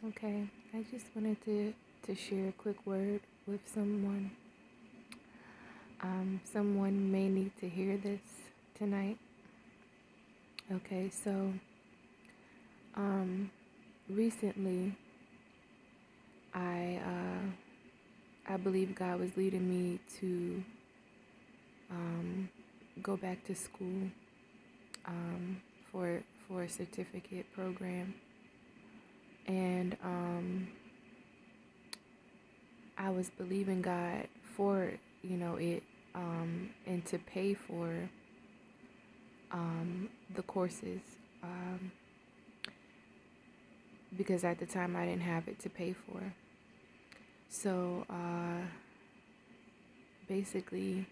Okay, I just wanted to share a quick word with someone. Someone may need to hear this tonight. Okay, so recently I I believe God was leading me to go back to school um, for a certificate program, and I was believing God for it and to pay for the courses because at the time I didn't have it to pay for. So basically,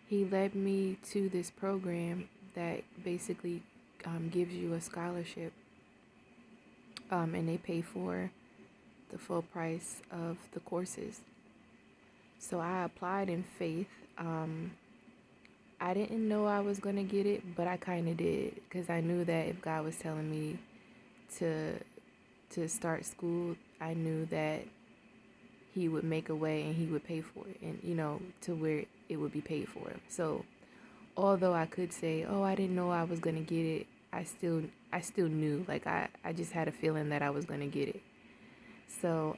he led me to this program that basically gives you a scholarship, and they pay for the full price of the courses. So I applied in faith. I didn't know I was going to get it, but I kind of did because I knew that if God was telling me to start school, I knew that he would make a way and he would pay for it, and to where it would be paid for. So although I could say, "Oh, I didn't know I was going to get it," I still knew, like I just had a feeling that I was going to get it. So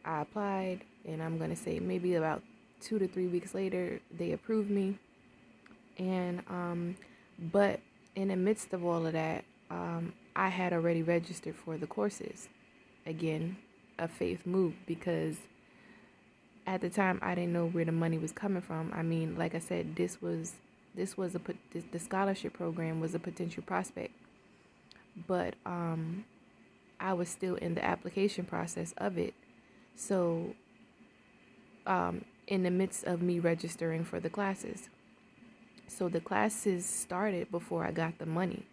I applied, and I'm going to say maybe about 2 to 3 weeks later they approved me. And but in the midst of all of that, I had already registered for the courses. Again, a faith move, because at the time I didn't know where the money was coming from. I mean, like I said, the scholarship program was a potential prospect, but I was still in the application process of it. So in the midst of me registering for the classes, so the classes started before I got the money.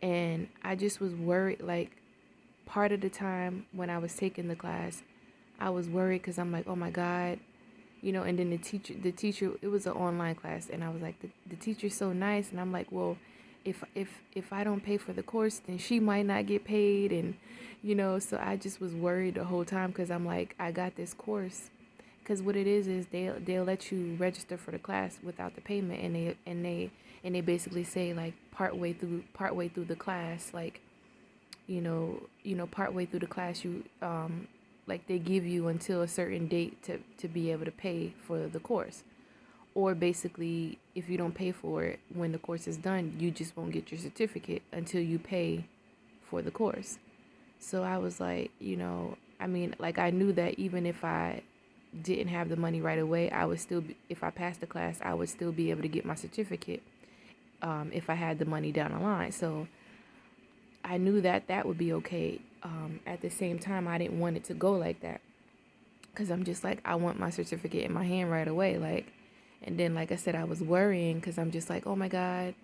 And I just was worried, like, part of the time when I was taking the class, I was worried because I'm like, oh my God, and then the teacher, it was an online class, and I was like, the teacher's so nice. And I'm like, well, if I don't pay for the course, then she might not get paid. And, so I just was worried the whole time because I'm like, I got this course. Because what it is they'll let you register for the class without the payment, and they basically say, like, partway through the class, like, partway through the class, you like, they give you until a certain date to be able to pay for the course. Or basically, if you don't pay for it when the course is done, you just won't get your certificate until you pay for the course. So I was like, I mean, like, I knew that even if I didn't have the money right away, I would still be, if I passed the class, I would still be able to get my certificate if I had the money down the line. So I knew that that would be okay. At the same time, I didn't want it to go like that, because I'm just like, I want my certificate in my hand right away. Like, and then, like I said, I was worrying because I'm just like, oh my God,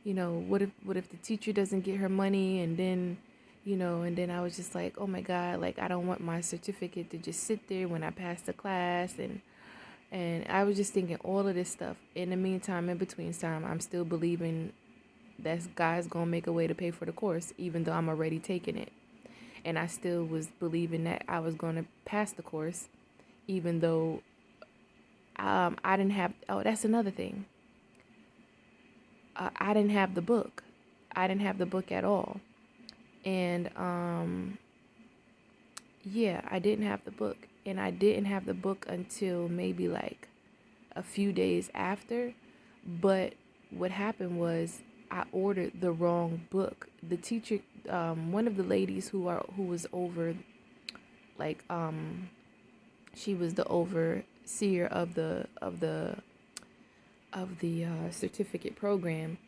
what if the teacher doesn't get her money? And then, and then I was just like, oh my God, like, I don't want my certificate to just sit there when I pass the class. And I was just thinking all of this stuff. In the meantime, in between time, I'm still believing that God's gonna make a way to pay for the course, even though I'm already taking it. And I still was believing that I was gonna pass the course, even though I didn't have. Oh, that's another thing. I didn't have the book. I didn't have the book at all. And yeah, I didn't have the book, and I didn't have the book until maybe like a few days after. But what happened was I ordered the wrong book. The teacher, one of the ladies who was over, like, she was the overseer of the certificate program.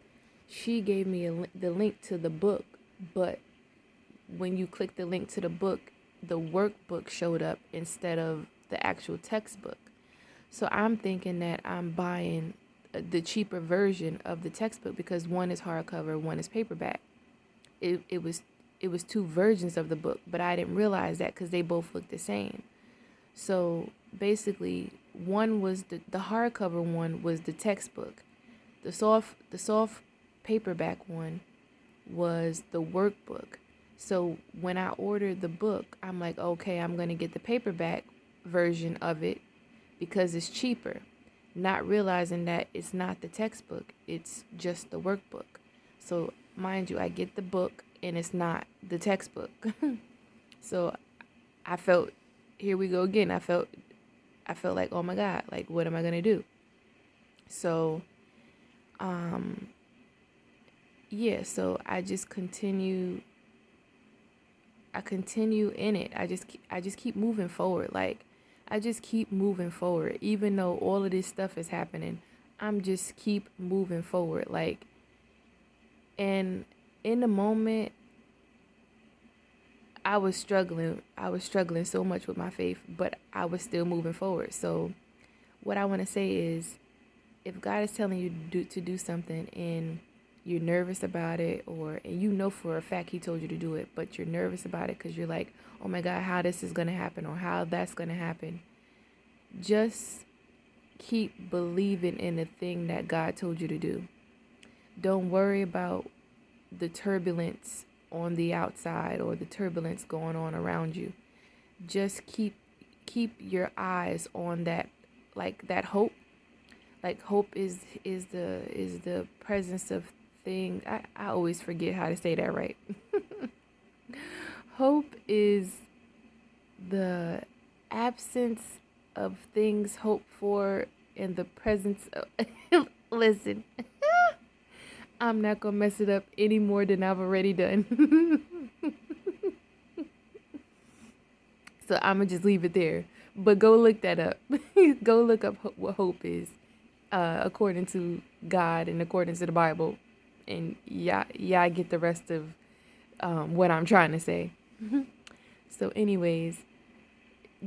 She gave me the link to the book, but when you click the link to the book, the workbook showed up instead of the actual textbook. So I'm thinking that I'm buying the cheaper version of the textbook because one is hardcover, one is paperback. It was two versions of the book, but I didn't realize that because they both looked the same. So basically, one was the hardcover one was the textbook. The soft paperback one was the workbook. So when I ordered the book, I'm like, okay, I'm going to get the paperback version of it because it's cheaper, not realizing that it's not the textbook, it's just the workbook. So, mind you, I get the book and it's not the textbook. So, I felt, here we go again. I felt like, oh my God, like what am I going to do? So, um yeah, so I continue in it. I just keep moving forward. Like I just keep moving forward even though all of this stuff is happening. I'm just keep moving forward. Like, and in the moment I was struggling. I was struggling so much with my faith, but I was still moving forward. So what I want to say is, if God is telling you to do something and you're nervous about it, or and you know for a fact he told you to do it, but you're nervous about it because you're like, oh my God, how this is going to happen or how that's going to happen, just keep believing in the thing that God told you to do. Don't worry about the turbulence on the outside or the turbulence going on around you. Just keep your eyes on that, like that hope. Like hope is the presence of things. I always forget how to say that right. Hope is the absence of things hoped for and the presence of listen, I'm not gonna mess it up any more than I've already done. So I'm gonna just leave it there. But go look that up. Go look up what hope is, according to God and according to the Bible, and yeah, I get the rest of what I'm trying to say. So, anyways,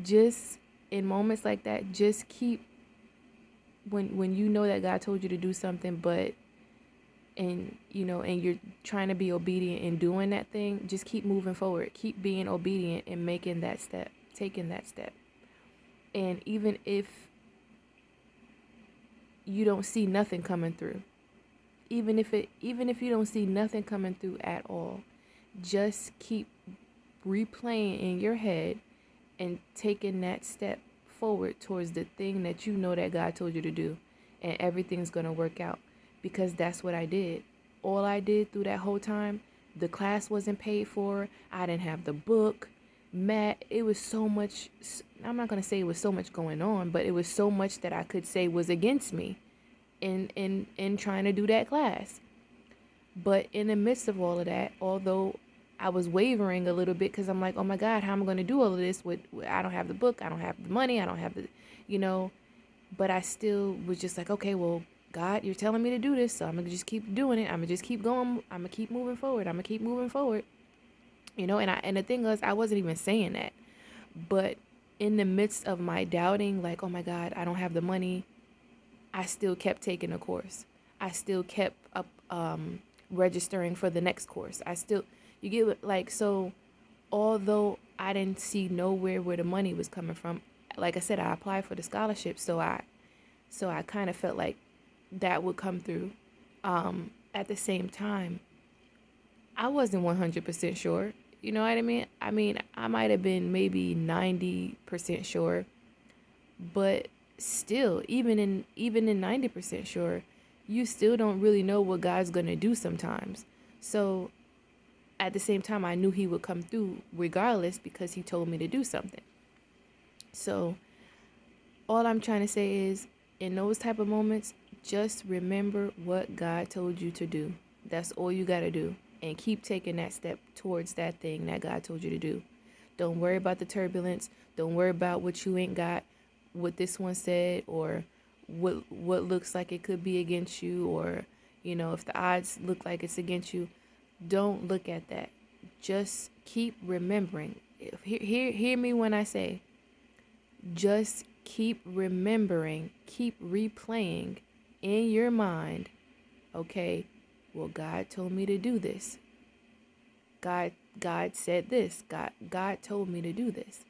just in moments like that, just keep, when you know that God told you to do something, but and you're trying to be obedient in doing that thing, just keep moving forward. Keep being obedient and making that step, taking that step. And even if you don't see nothing coming through, even if you don't see nothing coming through at all, just keep replaying in your head and taking that step forward towards the thing that you know that God told you to do, and everything's going to work out, because that's what I did. All I did through that whole time, the class wasn't paid for. I didn't have the book. Matt, it was so much. I'm not going to say it was so much going on, but it was so much that I could say was against me in trying to do that class. But in the midst of all of that, although I was wavering a little bit because I'm like, oh my God, how am I going to do all of this with, I don't have the book, I don't have the money, I don't have the, you know, but I still was just like, okay, well, God, you're telling me to do this, so I'm going to just keep doing it. I'm going to just keep going. I'm going to keep moving forward. I'm going to keep moving forward. And the thing was, I wasn't even saying that. But in the midst of my doubting, like, oh my God, I don't have the money, I still kept taking a course. I still kept up registering for the next course. You get like, so although I didn't see nowhere where the money was coming from, like I said, I applied for the scholarship, so I kind of felt like that would come through. At the same time, I wasn't 100% sure. You know what I mean? I might have been maybe 90% sure, but still, even in 90% sure, you still don't really know what God's going to do sometimes. So at the same time, I knew he would come through regardless because he told me to do something. So all I'm trying to say is, in those type of moments, just remember what God told you to do. That's all you got to do. And keep taking that step towards that thing that God told you to do. Don't worry about the turbulence. Don't worry about what you ain't got, what this one said, or what looks like it could be against you, or if the odds look like it's against you. Don't look at that. Just keep remembering. Hear me when I say, just keep remembering, keep replaying in your mind, okay, well, God told me to do this. God said this. God told me to do this.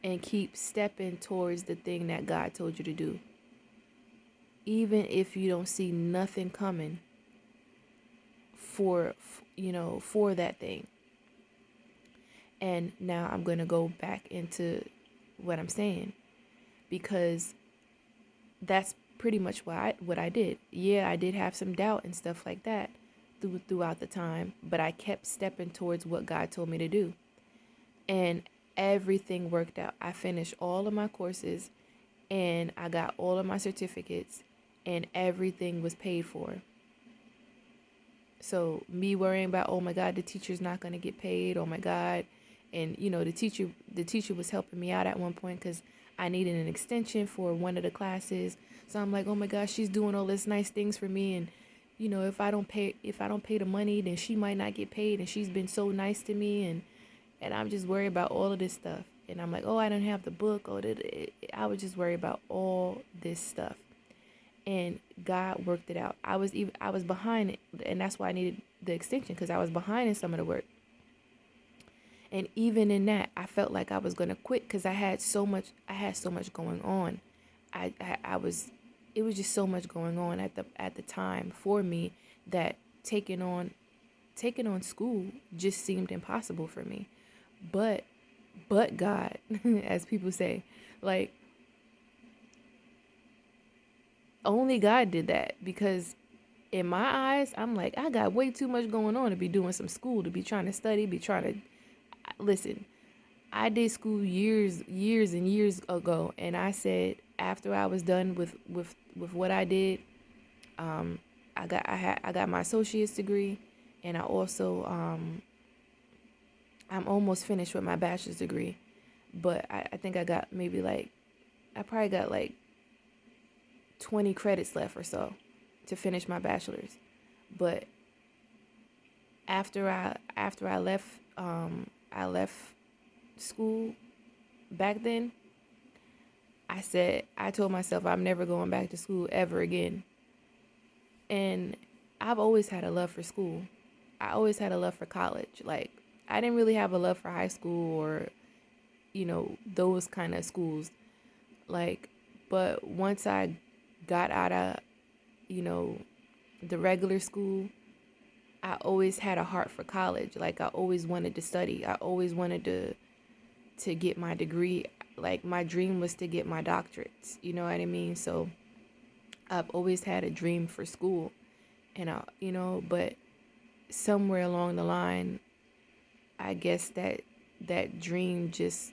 And keep stepping towards the thing that God told you to do. Even if you don't see nothing coming for that thing. And now I'm going to go back into what I'm saying, because that's pretty much what I did. Yeah, I did have some doubt and stuff like that throughout the time, but I kept stepping towards what God told me to do. And everything worked out. I finished all of my courses and I got all of my certificates and everything was paid for. So me worrying about, oh my God, the teacher's not going to get paid. Oh my God. And the teacher was helping me out at one point because I needed an extension for one of the classes. So I'm like, oh my gosh, she's doing all this nice things for me. And if I don't pay the money, then she might not get paid. And she's been so nice to me. And I'm just worried about all of this stuff. And I'm like, oh, I don't have the book. I was just worried about all this stuff. And God worked it out. I was behind it, and that's why I needed the extension, because I was behind in some of the work. And even in that, I felt like I was going to quit because I had so much going on. I was It was just so much going on at the time for me that taking on school just seemed impossible for me. But God, as people say, like, only God did that, because in my eyes, I'm like, I got way too much going on to be doing some school, to be trying to study, be trying to listen. I did school years and years ago, and I said after I was done with what I did, um, I got my associate's degree, and I'm almost finished with my bachelor's degree, but I think I probably got like 20 credits left or so to finish my bachelor's. But after I left school back then, I told myself I'm never going back to school ever again. And I've always had a love for school. I always had a love for college. Like, I didn't really have a love for high school or, those kind of schools. Like, but once I got out of, you know, the regular school, I always had a heart for college. Like, I always wanted to study. I always wanted to get my degree. Like, my dream was to get my doctorates. You know what I mean? So I've always had a dream for school. But somewhere along the line, I guess that dream just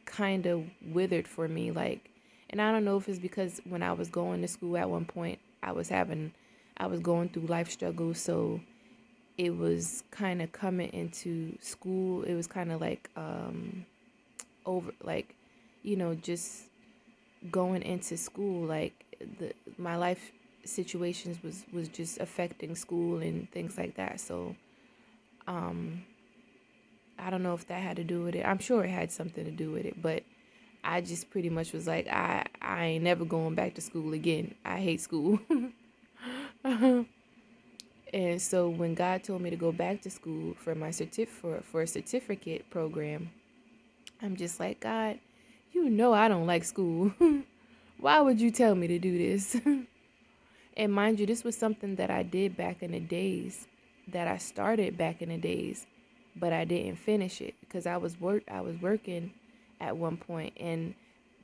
kind of withered for me. Like, and I don't know if it's because when I was going to school at one point, I was going through life struggles. So it was kind of coming into school. It was kind of like, over, like, just going into school, like, my life situations was just affecting school and things like that. So I don't know if that had to do with it. I'm sure it had something to do with it, but I just pretty much was like, I ain't never going back to school again. I hate school. And so when God told me to go back to school for my for a certificate program, I'm just like, God, I don't like school. Why would you tell me to do this? And mind you, this was something that I did back in the days, that I started back in the days, but I didn't finish it because I was working at one point, and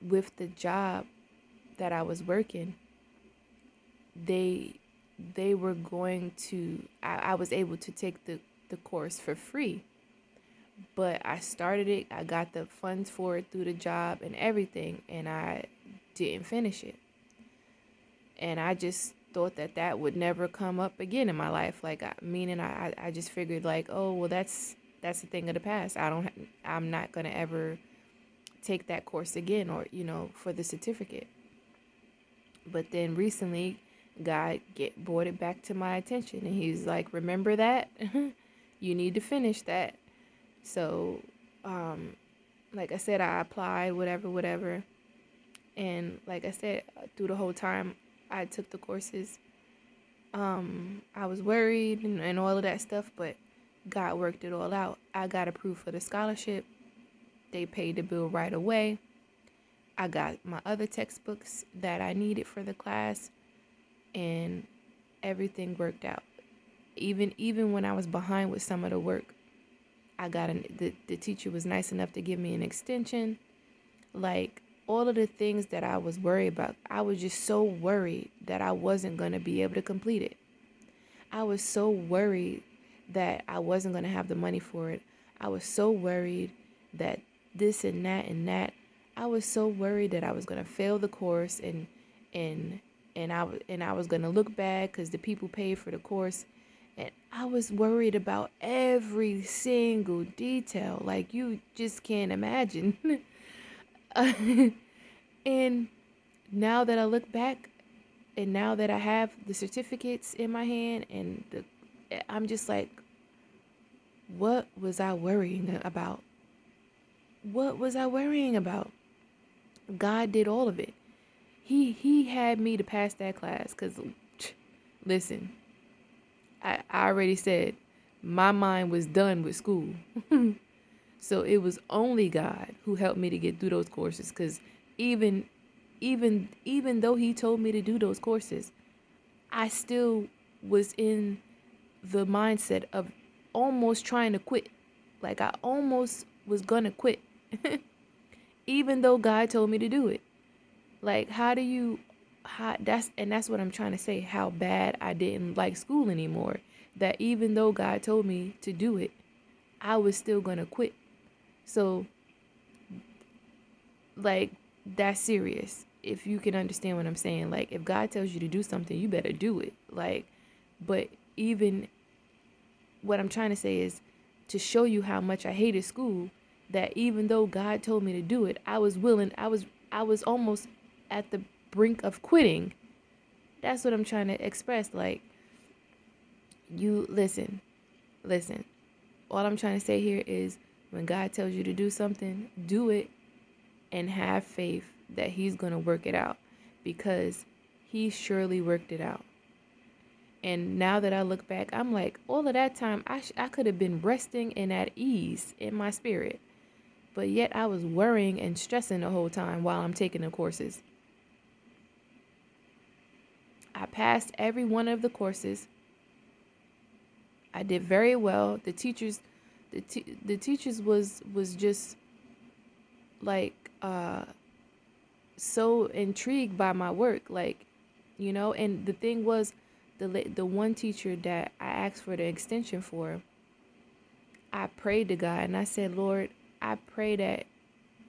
with the job that I was working, they they were going to I was able to take the course for free. But I started it, I got the funds for it through the job and everything, and I didn't finish it. And I just thought that would never come up again in my life. Like, meaning I just figured, like, oh well, that's a thing of the past. I'm not gonna ever take that course again, or for the certificate. But then recently, God brought it back to my attention, and He's like, remember that. You need to finish that. So, like I said, I applied, whatever. And like I said, through the whole time I took the courses, I was worried and all of that stuff, but God worked it all out. I got approved for the scholarship. They paid the bill right away. I got my other textbooks that I needed for the class, and everything worked out. Even when I was behind with some of the work, the teacher was nice enough to give me an extension. Like, all of the things that I was worried about, I was just so worried that I wasn't going to be able to complete it. I was so worried that I wasn't going to have the money for it. I was so worried that this and that and that. I was so worried that I was going to fail the course, and I was going to look bad because the people paid for the course. And I was worried about every single detail, like you just can't imagine. And now that I look back, and now that I have the certificates in my hand, I'm just like, what was I worrying about? What was I worrying about? God did all of it. He had me to pass that class, cuz listen, I already said my mind was done with school. So it was only God who helped me to get through those courses, cuz even even though he told me to do those courses, I still was in the mindset of almost trying to quit. Like, I almost was gonna quit, even though God told me to do it. Like, that's what I'm trying to say, how bad I didn't like school anymore. That even though God told me to do it, I was still gonna quit. So, like, that's serious. If you can understand what I'm saying, like, if God tells you to do something, you better do it. Like, but even what I'm trying to say is to show you how much I hated school, that even though God told me to do it, I was willing, I was almost at the brink of quitting. That's what I'm trying to express. Like, you listen. All I'm trying to say here is, when God tells you to do something, do it, and have faith that he's going to work it out, because he surely worked it out. And now that I look back, I'm like, all of that time, I could have been resting and at ease in my spirit. But yet I was worrying and stressing the whole time while I'm taking the courses. I passed every one of the courses. I did very well. The teachers was just like so intrigued by my work, like, and the thing was, the one teacher that I asked for the extension for, I prayed to God and I said, Lord, I pray that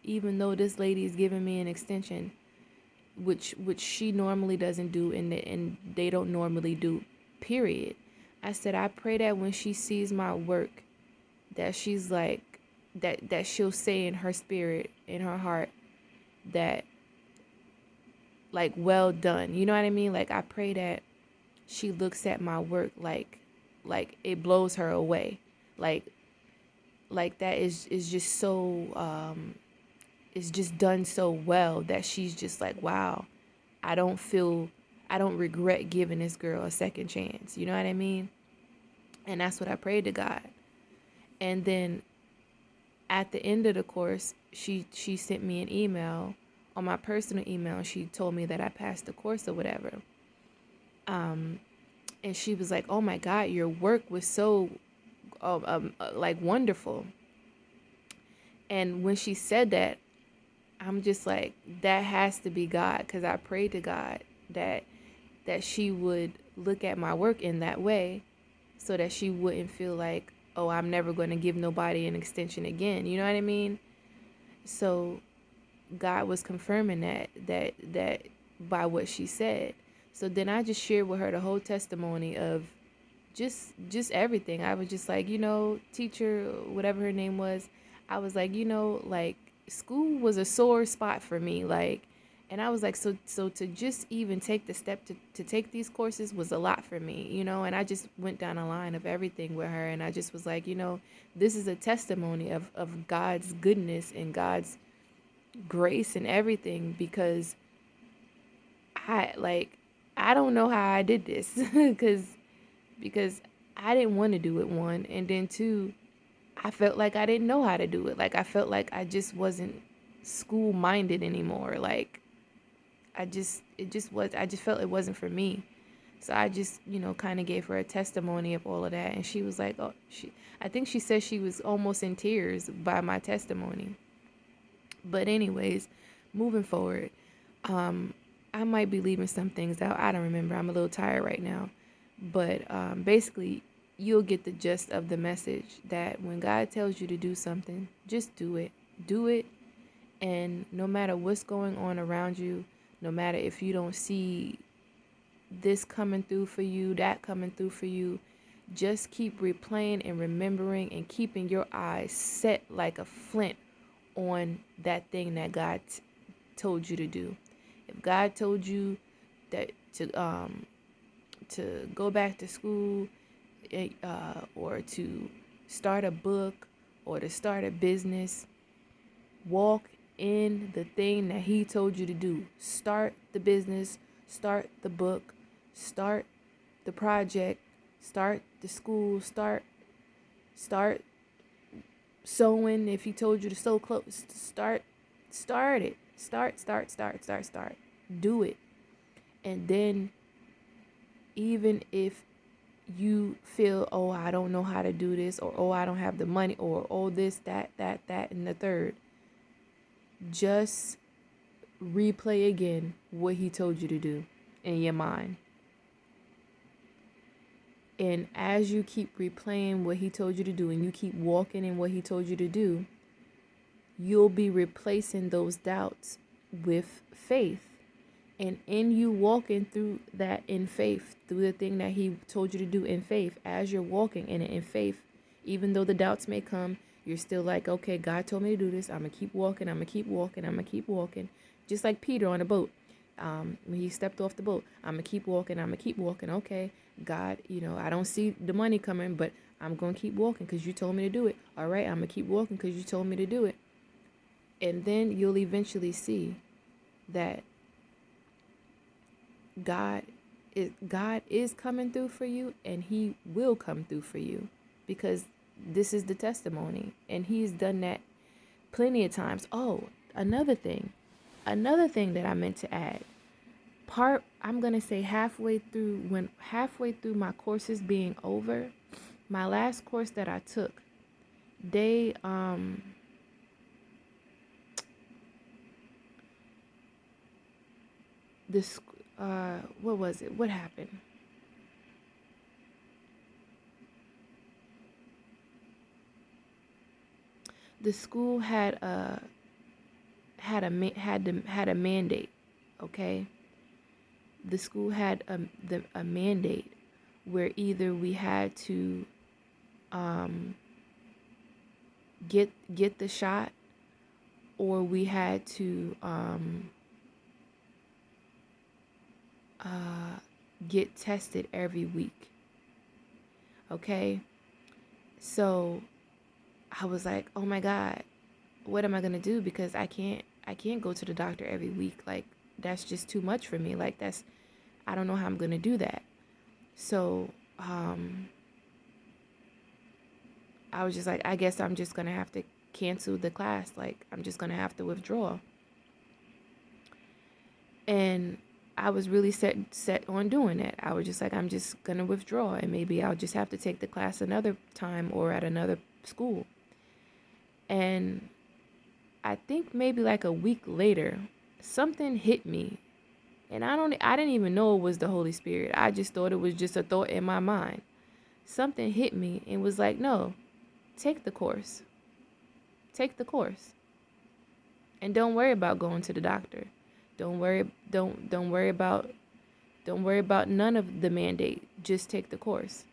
even though this lady is giving me an extension, which she normally doesn't do, and they don't normally do, period. I said, I pray that when she sees my work, that she's like, that she'll say in her spirit, in her heart, that, like, well done. You know what I mean? Like, I pray that she looks at my work like it blows her away. Like that is just so it's just done so well that she's just like, wow, I don't regret giving this girl a second chance. You know what I mean? And that's what I prayed to God. And then at the end of the course, she sent me an email on my personal email. She told me that I passed the course or whatever. And she was like, oh my God, your work was so like wonderful. And when she said that, I'm just like, that has to be God, because I prayed to God that she would look at my work in that way, so that she wouldn't feel like, oh, I'm never going to give nobody an extension again. You know what I mean? So God was confirming that by what she said. So then I just shared with her the whole testimony of just everything. I was just like, teacher, whatever her name was, I was like, like, school was a sore spot for me. Like, and I was like, so to just even take the step to take these courses was a lot for me, and I just went down a line of everything with her. And I just was like, this is a testimony of God's goodness and God's grace and everything, because I don't know how I did this, because I didn't want to do it, one, and then two, I felt like I didn't know how to do it. Like, I felt like I just wasn't school minded anymore. Like, I just felt it wasn't for me. So I just, kind of gave her a testimony of all of that. And she was like, oh, I think she said she was almost in tears by my testimony. But anyways, moving forward, I might be leaving some things out. I don't remember. I'm a little tired right now. But basically, you'll get the gist of the message that when God tells you to do something, just do it. Do it. And no matter what's going on around you, no matter if you don't see this coming through for you, that coming through for you, just keep replaying and remembering and keeping your eyes set like a flint on that thing that God told you to do. If God told you that to go back to school, or to start a book, or to start a business, walk in the thing that He told you to do. Start the business, start the book, start the project, start the school, start sewing. If He told you to sew clothes, start it. Start. Do it. And then even if you feel, oh, I don't know how to do this, or oh, I don't have the money, or oh, this, that, and the third, just replay again what He told you to do in your mind. And as you keep replaying what He told you to do, and you keep walking in what He told you to do, you'll be replacing those doubts with faith. And in you walking through that in faith, through the thing that He told you to do in faith, as you're walking in it in faith, even though the doubts may come, you're still like, okay, God told me to do this. I'm going to keep walking. I'm going to keep walking. I'm going to keep walking. Just like Peter on a boat. When he stepped off the boat, I'm going to keep walking. I'm going to keep walking. Okay, God, I don't see the money coming, but I'm going to keep walking because You told me to do it. All right, I'm going to keep walking because You told me to do it. And then you'll eventually see that God is coming through for you, and He will come through for you, because this is the testimony, and He's done that plenty of times. Oh, another thing that I meant to add. I'm going to say halfway through my courses being over, my last course that I took, they what was it? What happened? The school had a mandate, okay? The school had a mandate where either we had to get the shot, or we had to get tested every week. Okay? So I was like, oh my God, what am I gonna do? Because I can't go to the doctor every week. Like, that's just too much for me. Like, I don't know how I'm gonna do that. So I was just like, I guess I'm just gonna have to cancel the class. Like, I'm just gonna have to withdraw. And I was really set on doing that. I was just like, I'm just gonna withdraw, and maybe I'll just have to take the class another time or at another school. And I think maybe like a week later, something hit me. And I didn't even know it was the Holy Spirit. I just thought it was just a thought in my mind. Something hit me and was like, no, take the course. Take the course. And don't worry about going to the doctor. Don't worry about none of the mandate. Just take the course.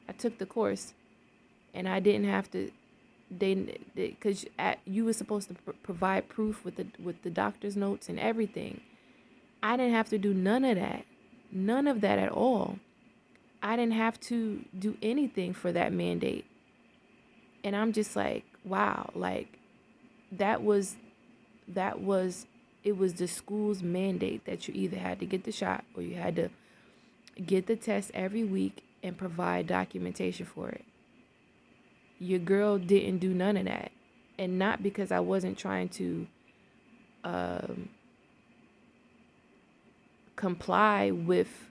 I took the course, and I didn't have to. Because you were supposed to provide proof with the doctor's notes and everything. I didn't have to do none of that at all. I didn't have to do anything for that mandate. And I'm just like, wow, like it was the school's mandate that you either had to get the shot, or you had to get the test every week and provide documentation for it. Your girl didn't do none of that. And not because I wasn't trying to comply with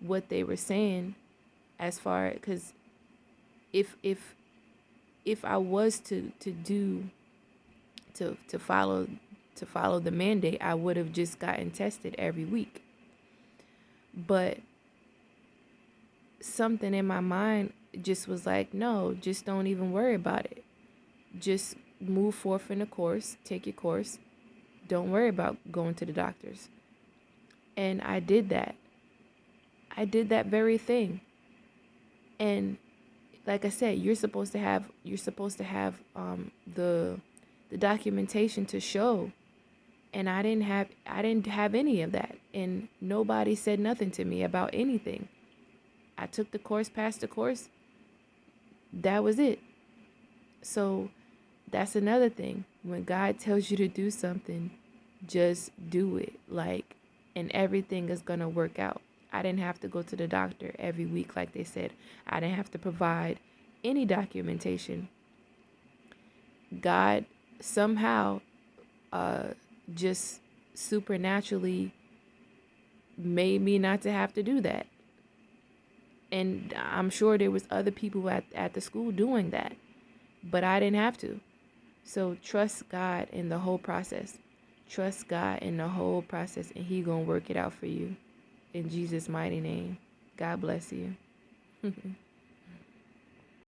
what they were saying as far, because if I was to do to follow the mandate, I would have just gotten tested every week. But something in my mind just was like, no, just don't even worry about it. Just move forth in the course, take your course. Don't worry about going to the doctors. And I did that. I did that very thing. And like I said, you're supposed to have the documentation to show. And I didn't have any of that. And nobody said nothing to me about anything. I took the course, passed the course. That was it. So that's another thing. When God tells you to do something, just do it. And everything is going to work out. I didn't have to go to the doctor every week, like they said. I didn't have to provide any documentation. God somehow just supernaturally made me not to have to do that. And I'm sure there was other people at the school doing that, but I didn't have to. So trust God in the whole process. Trust God in the whole process, and He gonna work it out for you. In Jesus' mighty name. God bless you.